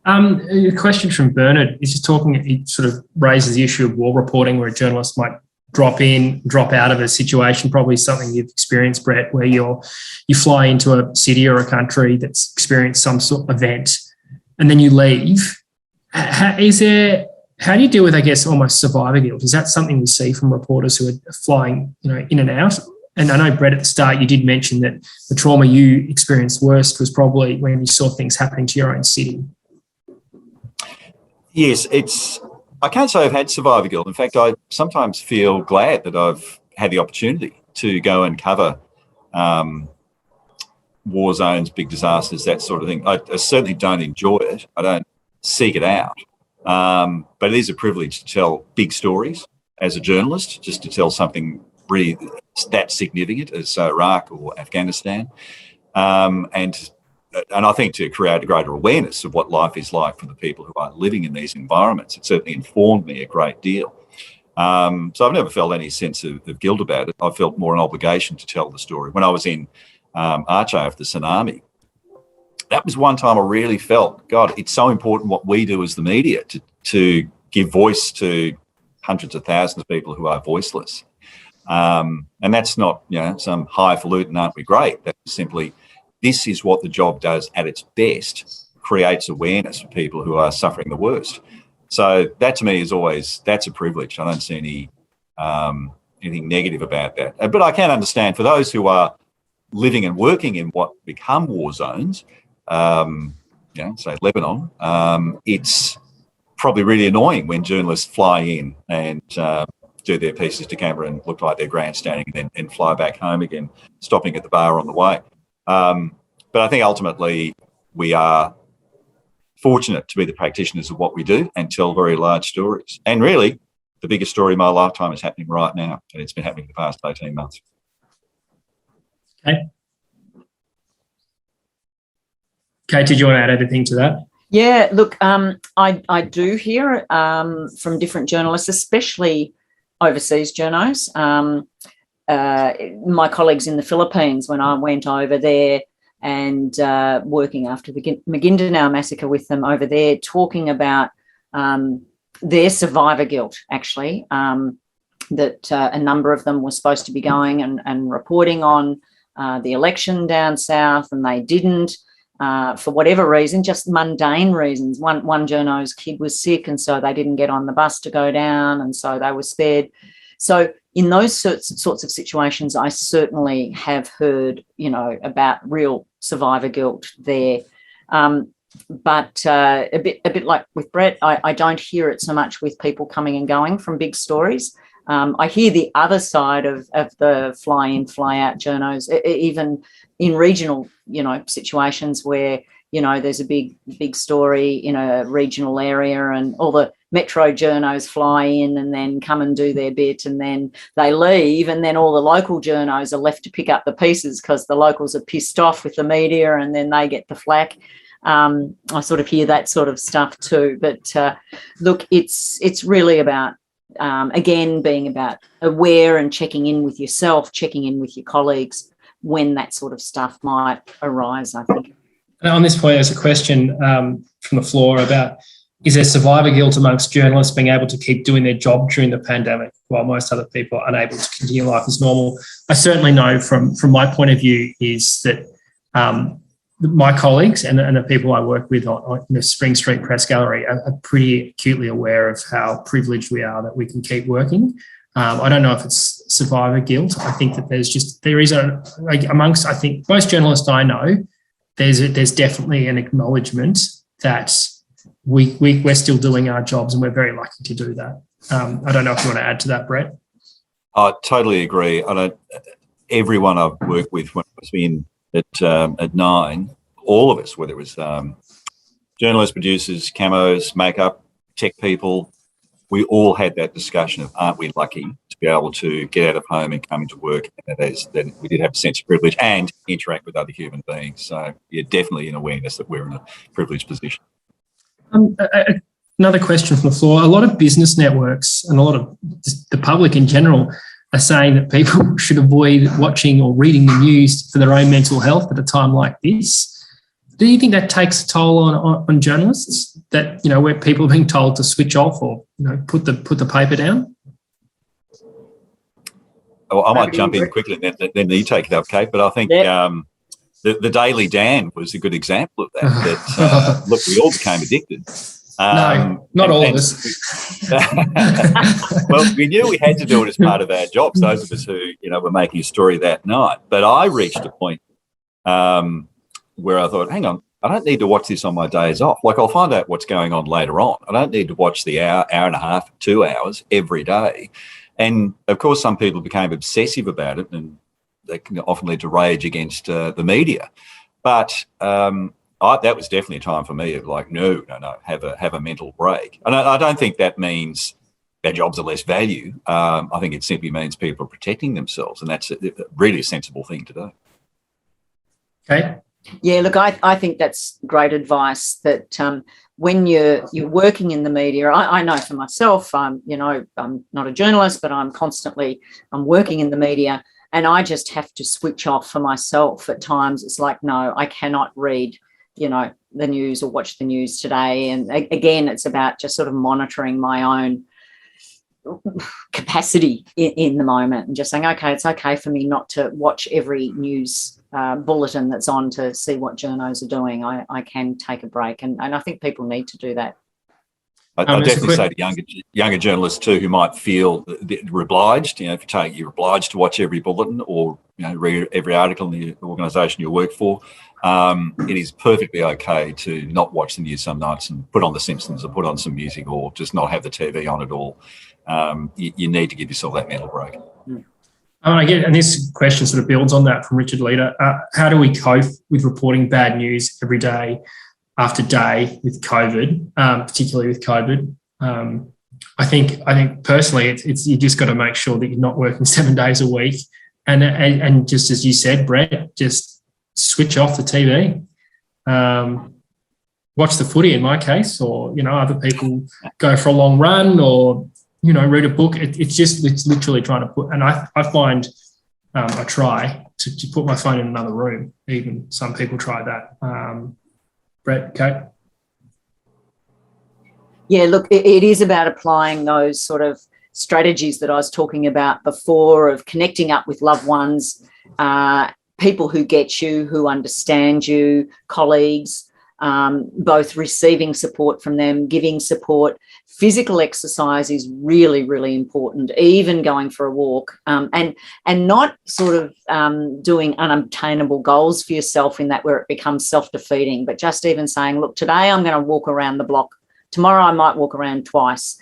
A question from Bernard is just talking, it sort of raises the issue of war reporting, where a journalist might drop out of a situation, probably something you've experienced, Brett, where you fly into a city or a country that's experienced some sort of event and then you leave. How do you deal with, I guess, almost survivor guilt? Is that something we see from reporters who are flying, in and out? And I know, Brett, at the start you did mention that the trauma you experienced worst was probably when you saw things happening to your own city. Yes, it's I can't say I've had survivor guilt. In fact, I sometimes feel glad that I've had the opportunity to go and cover war zones, big disasters, that sort of thing. I certainly don't enjoy it. I don't seek it out. But it is a privilege to tell big stories as a journalist, just to tell something really that significant as Iraq or Afghanistan. And I think to create a greater awareness of what life is like for the people who are living in these environments. It certainly informed me a great deal. So I've never felt any sense of guilt about it. I felt more an obligation to tell the story. When I was in Aceh after the tsunami, that was one time I really felt, God, it's so important what we do as the media to give voice to hundreds of thousands of people who are voiceless. And that's not, some highfalutin, aren't we great? That's simply, this is what the job does at its best, creates awareness for people who are suffering the worst. So that to me is always, that's a privilege. I don't see anything negative about that. But I can understand for those who are living and working in what become war zones, say Lebanon, it's probably really annoying when journalists fly in and do their pieces to camera and look like they're grandstanding and fly back home again, stopping at the bar on the way. But I think ultimately we are fortunate to be the practitioners of what we do and tell very large stories. And really, the biggest story of my lifetime is happening right now, and it's been happening the past 18 months. Okay. Cait, did you want to add anything to that? Yeah, look, I do hear from different journalists, especially overseas journos. My colleagues in the Philippines, when I went over there and working after the Maguindanao massacre with them over there, talking about their survivor guilt, actually, that a number of them were supposed to be going and reporting on the election down south, and they didn't. For whatever reason, just mundane reasons. One journo's kid was sick, and so they didn't get on the bus to go down, and so they were spared. So in those sorts of situations, I certainly have heard, about real survivor guilt there. But a bit like with Brett, I don't hear it so much with people coming and going from big stories. I hear the other side of the fly-in, fly-out journos, even in regional, situations where, there's a big story in a regional area and all the metro journos fly in and then come and do their bit and then they leave, and then all the local journos are left to pick up the pieces because the locals are pissed off with the media and then they get the flack. I sort of hear that sort of stuff too. But look, it's really about, again, being about aware and checking in with yourself, checking in with your colleagues when that sort of stuff might arise, I think. And on this point, there's a question from the floor about, is there survivor guilt amongst journalists being able to keep doing their job during the pandemic while most other people are unable to continue life as normal? I certainly know from my point of view is that my colleagues and the people I work with on the Spring Street Press Gallery are pretty acutely aware of how privileged we are that we can keep working. I don't know if it's survivor guilt. I think that there is amongst, I think, most journalists I know, there's definitely an acknowledgement that we're still doing our jobs and we're very lucky to do that. I don't know if you want to add to that, Brett. I totally agree. Everyone I've worked with when I was in at Nine, all of us, whether it was journalists, producers, camos, makeup, tech people, we all had that discussion of, aren't we lucky to be able to get out of home and come into work? And then we did have a sense of privilege and interact with other human beings. So, yeah, definitely an awareness that we're in a privileged position. Another question from the floor. A lot of business networks and a lot of the public in general are saying that people should avoid watching or reading the news for their own mental health at a time like this. Do you think that takes a toll on journalists, that, where people are being told to switch off or, put the paper down? Well, I might jump in quickly and then you take it up, Cait, but I think the Daily Dan was a good example of that. Look, we all became addicted. No, not all of us. Well, we knew we had to do it as part of our jobs, those of us who, were making a story that night. But I reached a point where I thought, hang on, I don't need to watch this on my days off. Like, I'll find out what's going on later on. I don't need to watch the hour and a half, 2 hours every day. And of course, some people became obsessive about it, and they can often lead to rage against the media. But that was definitely a time for me of like, no, have a mental break. And I don't think that means their jobs are less value. I think it simply means people are protecting themselves, and that's a really sensible thing to do. Okay. Yeah, look, I think that's great advice, that when you're working in the media, I know for myself, I'm not a journalist, but I'm working in the media, and I just have to switch off for myself at times. It's like, no, I cannot read, the news or watch the news today. And again, it's about just sort of monitoring my own capacity in the moment and just saying, okay, it's okay for me not to watch every news bulletin that's on to see what journos are doing. I can take a break, and I think people need to do that. I definitely say to younger journalists too, who might feel they're obliged, if you're obliged to watch every bulletin or read every article in the organisation you work for, it is perfectly okay to not watch the news some nights and put on The Simpsons or put on some music or just not have the TV on at all. You need to give yourself that mental break. And this question sort of builds on that from Richard Leader. How do we cope with reporting bad news every day after day with COVID, particularly with COVID? I think personally, it's you just got to make sure that you're not working 7 days a week, and just as you said, Brett, just switch off the TV. Watch the footy in my case, or other people go for a long run, or read a book. It's literally trying to put, and I find I try to put my phone in another room. Even some people try that. Brett, Cait? Yeah, look, it is about applying those sort of strategies that I was talking about before, of connecting up with loved ones, people who get you, who understand you, colleagues, both receiving support from them, giving support. Physical exercise is really, really important, even going for a walk, and not sort of doing unobtainable goals for yourself in that where it becomes self-defeating, but just even saying, look, today I'm going to walk around the block. Tomorrow I might walk around twice,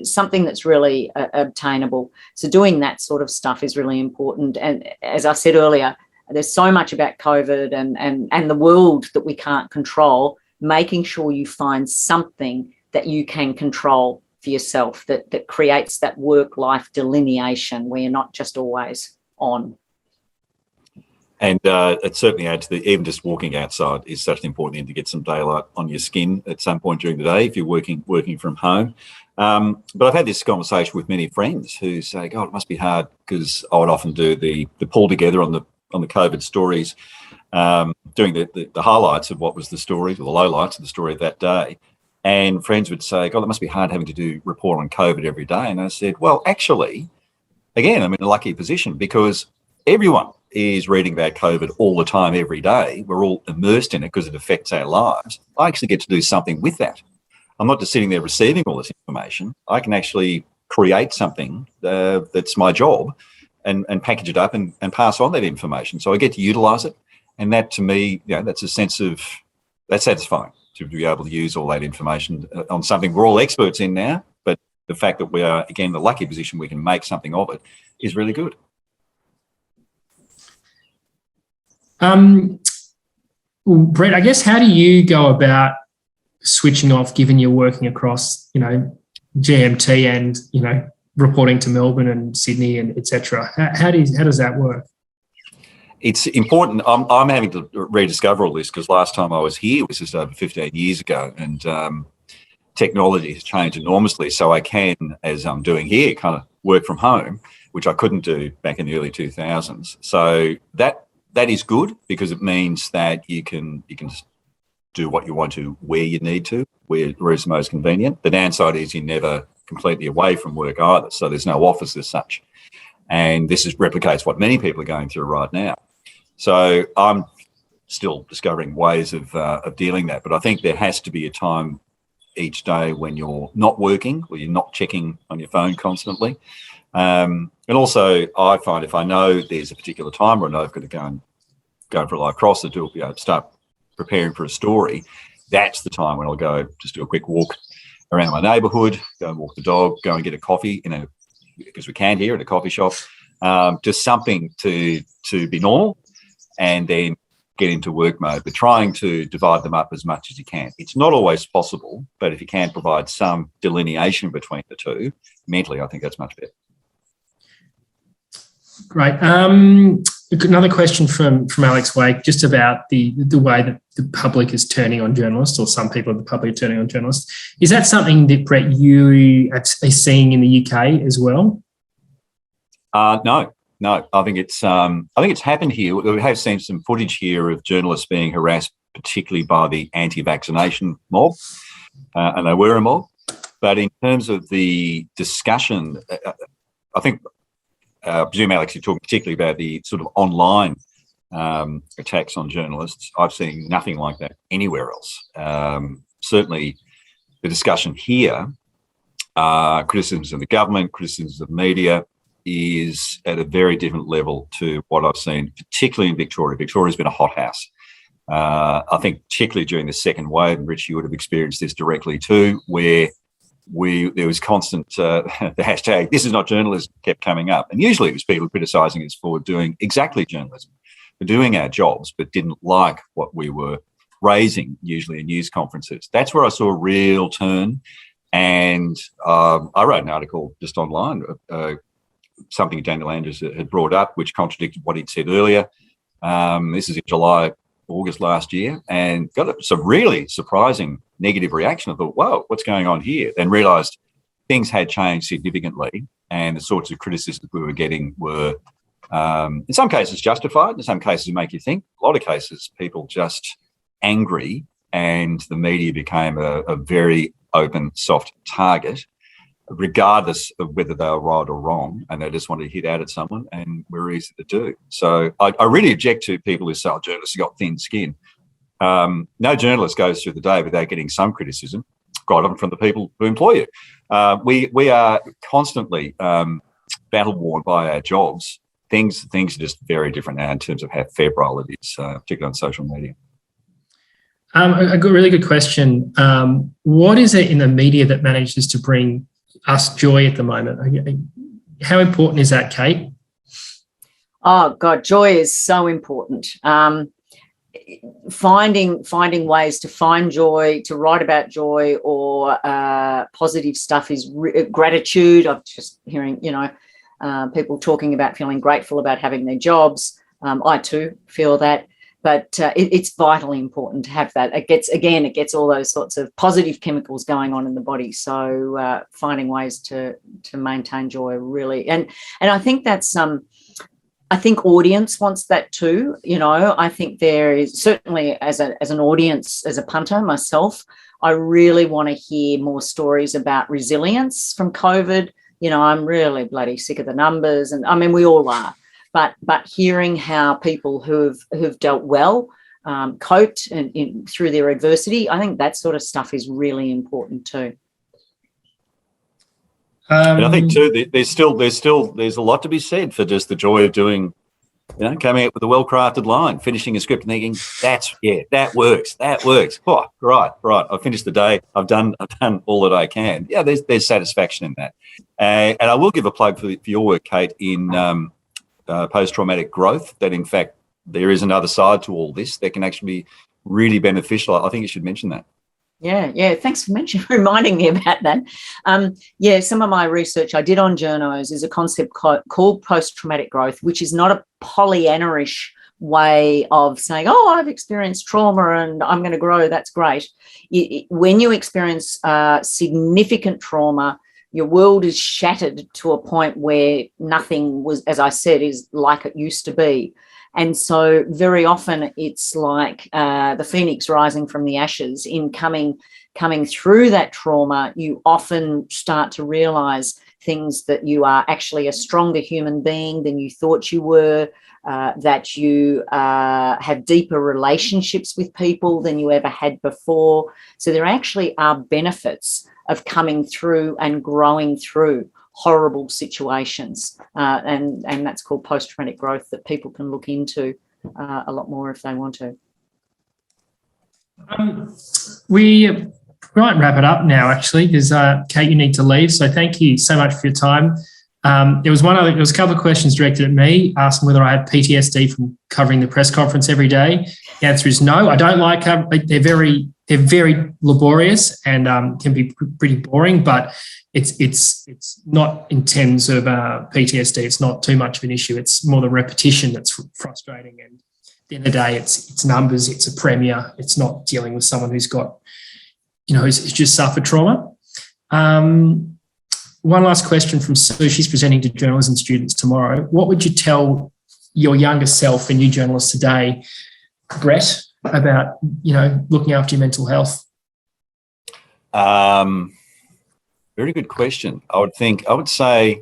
something that's really obtainable. So doing that sort of stuff is really important. And as I said earlier, there's so much about COVID and the world that we can't control, making sure you find something that you can control for yourself that creates that work-life delineation where you're not just always on. And it certainly adds to even just walking outside is such an important thing to get some daylight on your skin at some point during the day if you're working from home. But I've had this conversation with many friends who say, God, it must be hard, because I would often do the pull together on the COVID stories, doing the highlights of what was the story, or the lowlights of the story of that day. And friends would say, God, it must be hard having to do report on COVID every day. And I said, well, actually, again, I'm in a lucky position because everyone is reading about COVID all the time, every day. We're all immersed in it because it affects our lives. I actually get to do something with that. I'm not just sitting there receiving all this information. I can actually create something that's my job and package it up and pass on that information. So I get to utilise it. And that, to me, that's satisfying to be able to use all that information on something we're all experts in now. But the fact that we are, again, the lucky position we can make something of it is really good. Brett, I guess, how do you go about switching off, given you're working across, GMT and, reporting to Melbourne and Sydney and et cetera? How does that work? It's important. I'm having to rediscover all this because last time I was here was just over 15 years ago, and technology has changed enormously. So I can, as I'm doing here, kind of work from home, which I couldn't do back in the early 2000s. So that is good because it means that you can do what you want to, where you need to, where is most convenient. The downside is you're never completely away from work either. So there's no office as such. And this replicates what many people are going through right now. So I'm still discovering ways of dealing that. But I think there has to be a time each day when you're not working or you're not checking on your phone constantly. And also, I find if I know there's a particular time where I know I've got to go for a live cross to start preparing for a story, that's the time when I'll go just do a quick walk around my neighbourhood, go and walk the dog, go and get a coffee because we can here at a coffee shop, just something to be normal, and then get into work mode. But trying to divide them up as much as you can. It's not always possible, but if you can provide some delineation between the two, mentally, I think that's much better. Great. Another question from Alex Wake, just about the way that the public is turning on journalists, or some people in the public are turning on journalists. Is that something that, Brett, you are seeing in the UK as well? No. I think it's happened here. We have seen some footage here of journalists being harassed, particularly by the anti-vaccination mob, and they were a mob. But in terms of the discussion, I think. I presume, Alex, you're talking particularly about the sort of online attacks on journalists. I've seen nothing like that anywhere else. Certainly the discussion here, criticisms of the government, criticisms of media, is at a very different level to what I've seen, particularly in Victoria. Victoria's been a hothouse. I think particularly during the second wave, and Rich, you would have experienced this directly too, where there was constant, the hashtag, "this is not journalism," kept coming up. And usually it was people criticising us for doing exactly journalism, for doing our jobs, but didn't like what we were raising, usually in news conferences. That's where I saw a real turn. And I wrote an article just online, something Daniel Andrews had brought up, which contradicted what he'd said earlier. This is in August last year, and got some really surprising negative reaction. I thought, whoa, what's going on here? Then realised things had changed significantly, and the sorts of criticisms we were getting were, in some cases, justified. In some cases, make you think. A lot of cases, people just angry, and the media became a very open, soft target, regardless of whether they were right or wrong, and they just wanted to hit out at someone, and we're easy to do. So I really object to people who say, "Oh, journalists have got thin skin." No journalist goes through the day without getting some criticism, quite often from the people who employ you. We are constantly battle-worn by our jobs. Things are just very different now in terms of how febrile it is, particularly on social media. A really good question. What is it in the media that manages to bring us joy at the moment? How important is that, Cait? Oh God, joy is so important. Finding ways to find joy, to write about joy or positive stuff is gratitude. I'm just hearing, people talking about feeling grateful about having their jobs. I too feel that. But it's vitally important to have that. It gets all those sorts of positive chemicals going on in the body. So finding ways to maintain joy really, and I think that's I think audience wants that too. I think there is certainly as an audience, as a punter myself, I really want to hear more stories about resilience from COVID. I'm really bloody sick of the numbers, and I mean we all are. But hearing how people who've dealt well cope and through their adversity, I think that sort of stuff is really important too. And I think too, there's a lot to be said for just the joy of doing, coming up with a well-crafted line, finishing a script and thinking, that works. Oh, right. I've finished the day. I've done all that I can. Yeah, there's satisfaction in that. And I will give a plug for your work, Cait, in post-traumatic growth, that in fact there is another side to all this that can actually be really beneficial. I think you should mention that. Yeah. Thanks for reminding me about that. Some of my research I did on journos is a concept called post-traumatic growth, which is not a Pollyanna-ish way of saying, "Oh, I've experienced trauma and I'm going to grow." That's great. When you experience significant trauma, your world is shattered to a point where nothing was, as I said, is like it used to be. And so very often it's like the phoenix rising from the ashes. In coming through that trauma, you often start to realise things, that you are actually a stronger human being than you thought you were, that you have deeper relationships with people than you ever had before. So there actually are benefits of coming through and growing through horrible situations. And that's called post-traumatic growth, that people can look into a lot more if they want to. We might wrap it up now, actually, because Cait, you need to leave. So thank you so much for your time. There was a couple of questions directed at me, asking whether I have PTSD from covering the press conference every day. The answer is no. I don't like they're very laborious and can be pretty boring, but it's not in terms of PTSD. It's not too much of an issue. It's more the repetition that's frustrating. And at the end of the day, it's numbers. It's a premier. It's not dealing with someone who's got, who's just suffered trauma. One last question from Sue. She's presenting to journalism students tomorrow. What would you tell your younger self and new journalists today, Brett, about, looking after your mental health? Very good question. I would say,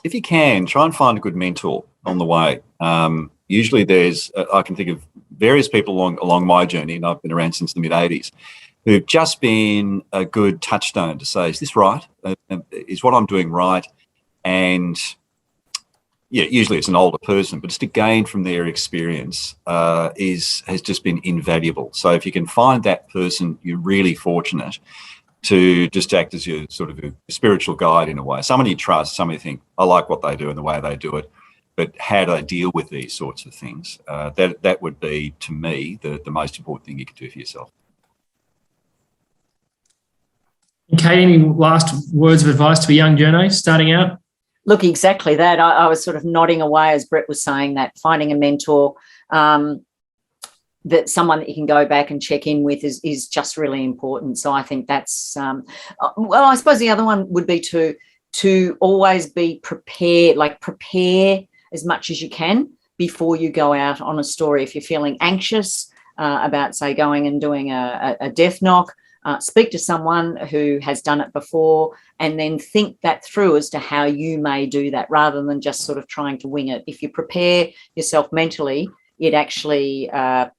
if you can, try and find a good mentor on the way. Usually I can think of various people along my journey, and I've been around since the mid-'80s, who've just been a good touchstone to say, is this right? Is what I'm doing right? And yeah, usually it's an older person, but just to gain from their experience has just been invaluable. So if you can find that person, you're really fortunate to just act as your sort of a spiritual guide in a way. Someone you trust, someone you think, I like what they do and the way they do it, but how do they deal with these sorts of things? That would be, to me, the most important thing you could do for yourself. Cait, any last words of advice to a young journo starting out? Look, exactly that. I was sort of nodding away as Brett was saying that, finding a mentor, that someone that you can go back and check in with is just really important. So I think that's, I suppose the other one would be to always be prepared, prepare as much as you can before you go out on a story. If you're feeling anxious about, say, going and doing a death knock, speak to someone who has done it before, and then think that through as to how you may do that, rather than just sort of trying to wing it. If you prepare yourself mentally, it actually,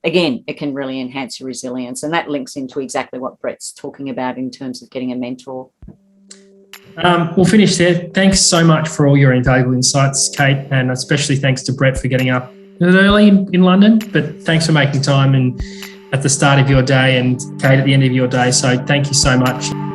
again, it can really enhance your resilience. And that links into exactly what Brett's talking about in terms of getting a mentor. We'll finish there. Thanks so much for all your invaluable insights, Cait, and especially thanks to Brett for getting up early in London. But thanks for making time and at the start of your day, and Cait at the end of your day. So thank you so much.